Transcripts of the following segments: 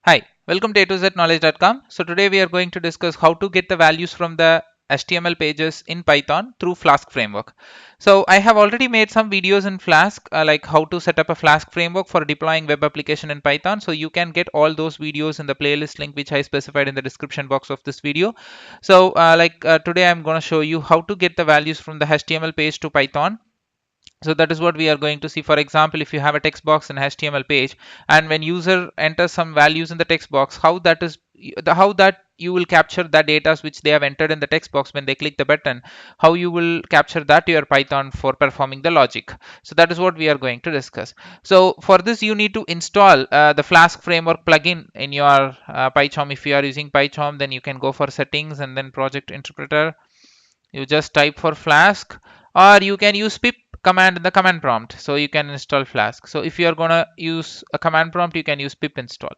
Hi, welcome to A2ZKnowledge.com. So today we are going to discuss how to get the values from the HTML pages in Python through Flask framework. So I have already made some videos in Flask, like how to set up a Flask framework for deploying web application in Python. So you can get all those videos in the playlist link which I specified in the description box of this video. So today I'm going to show you how to get the values from the HTML page to Python. So that is what we are going to see. For example, if you have a text box in HTML page, and when user enters some values in the text box, how that you will capture the data which they have entered in the text box when they click the button, how you will capture that to your Python for performing the logic. So that is what we are going to discuss. So for this, you need to install the Flask framework plugin in your PyCharm. If you are using PyCharm, then you can go for settings and then project interpreter. You just type for Flask, or you can use pip command in the command prompt, so you can install Flask. So if you are gonna use a command prompt, you can use pip install.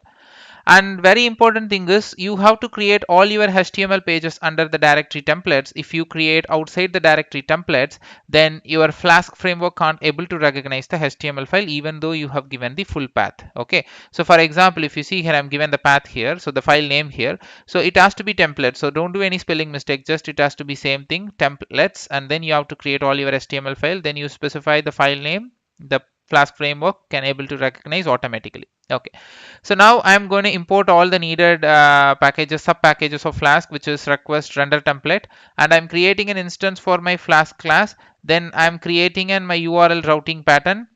And very important thing is you have to create all your HTML pages under the directory templates. If you create outside the directory templates, then your Flask framework can't able to recognize the HTML file even though you have given the full path. Okay, so for example, if you see here, I'm given the path here, so the file name here, so it has to be template. So don't do any spelling mistake, just it has to be same thing, templates, and then you have to create all your HTML file, then you specify the file name. The Flask framework can able to recognize automatically. Okay, so now I'm going to import all the needed packages, sub packages of Flask, which is request render template, and I'm creating an instance for my Flask class. Then I'm creating in my URL routing pattern,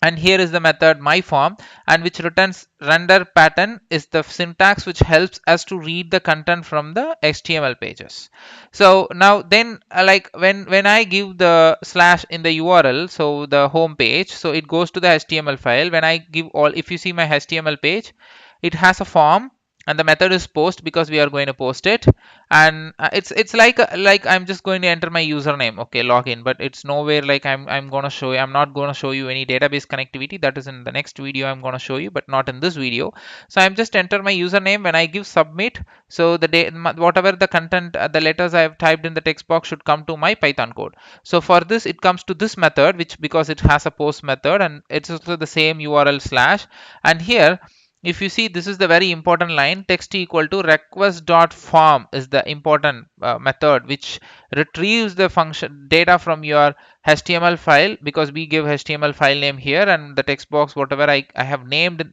and here is the method myForm, and which returns render pattern is the syntax which helps us to read the content from the HTML pages. So now then like when I give the slash in the URL, so the home page, so it goes to the HTML file. When I give all, if you see my HTML page, it has a form, and the method is post because we are going to post it. And it's like I'm just going to enter my username, okay, login, but it's nowhere like I'm going to show you. I'm not going to show you any database connectivity. That is in the next video I'm going to show you, but not in this video. So I'm just enter my username. When I give submit, so whatever the content, the letters I have typed in the text box should come to my Python code. So for this, it comes to this method, which because it has a post method, and it's also the same URL slash. And here, if you see, this is the very important line, text equal to request.form is the important method which retrieves the function data from your HTML file, because we give HTML file name here, and the text box whatever I have named,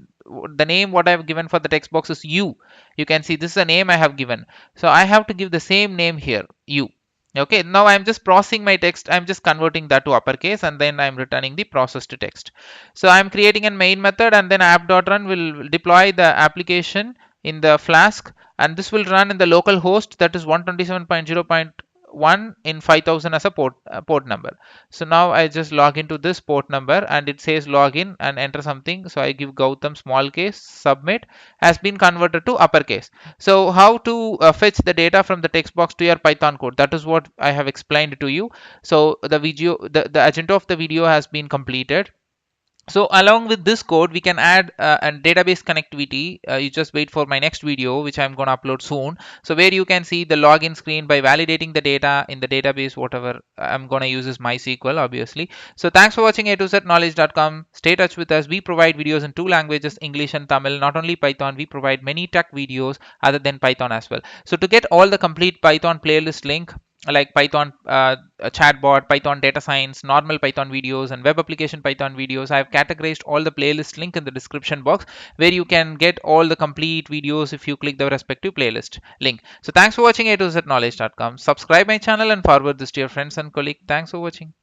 the name what I have given for the text box is u. You can see this is a name I have given, so I have to give the same name here, u. Okay, now I'm just processing my text. I'm just converting that to uppercase, and then I'm returning the processed text. So I'm creating a main method, and then app.run will deploy the application in the Flask, and this will run in the local host, that is 127.0.1 in 5000 as a port number. So now I just log into this port number, and it says login and enter something. So I give Gautam small case, submit, has been converted to uppercase. So how to fetch the data from the text box to your Python code, that is what I have explained to you. So the video, the agenda of the video has been completed. So along with this code, we can add a database connectivity. You just wait for my next video, which I'm going to upload soon. So where you can see the login screen by validating the data in the database, whatever I'm going to use is MySQL, obviously. So thanks for watching A2ZKnowledge.com. Stay in touch with us. We provide videos in two languages, English and Tamil, not only Python. We provide many tech videos other than Python as well. So to get all the complete Python playlist link, like Python chatbot, Python data science, normal Python videos, and web application Python videos, I have categorized all the playlist link in the description box, where you can get all the complete videos if you click the respective playlist link. So thanks for watching A2ZKnowledge.com. Subscribe my channel and forward this to your friends and colleagues. Thanks for watching.